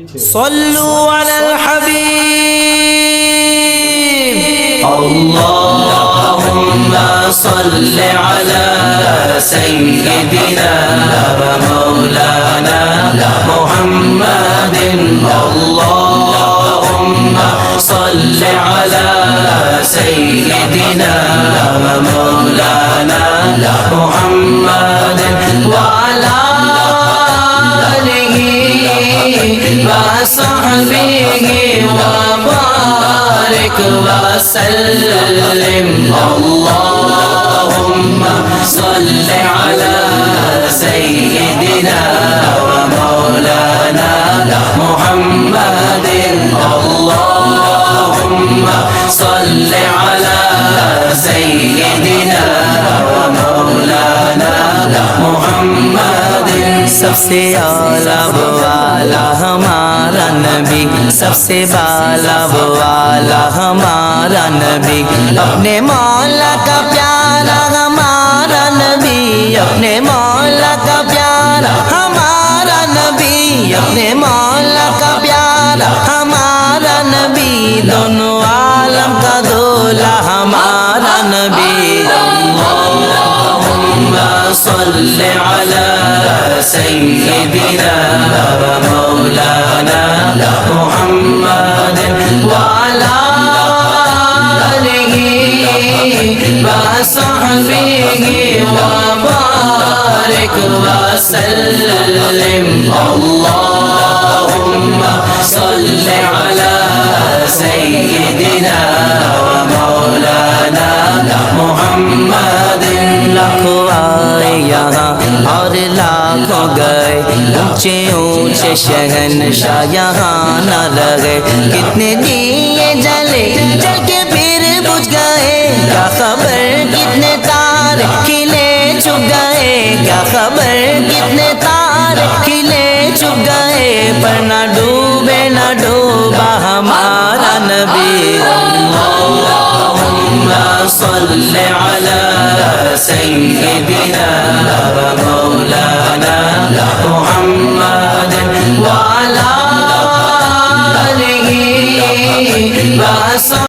صلوا على الحبيب اللهم صل على سيدنا ومولانا محمد اللهم صل على سيدنا ومولانا محمد وعلى آله وصحبه وبارك وسلم اللهم صل على سيدنا ومولانا محمد اللهم صل على سيدنا ومولانا محمد سب سے اعلیٰ والا ہمارا نبی سب سے بالا والا ہمارا نبی اپنے مولا کا پیارا ہمارا نبی اپنے مولا کا پیارا ہمارا نبی اپنے مولا کا پیارا ہمارا نبی دونوں عالم کا دولا ہمارا نبی اللهم صل على سيدنا ومولانا محمد وعلى آله وصحبه وبارك وسلم اللهم صل على سيدنا ومولانا محمد لاکھوں آئے یہاں اور لاکھوں گئے اونچے اونچے شہنشاہ یہاں نہ لگے کتنے دیے جلے جل کے پھر بجھ گئے کیا خبر کتنے تارے کھلے چھپ گئے کیا خبر کتنے تارے کھلے چھپ گئے پر نہ ڈوبے نہ ڈوبا ہمارا نبی اللهم صل على سيدنا ومولانا محمد وعلى آله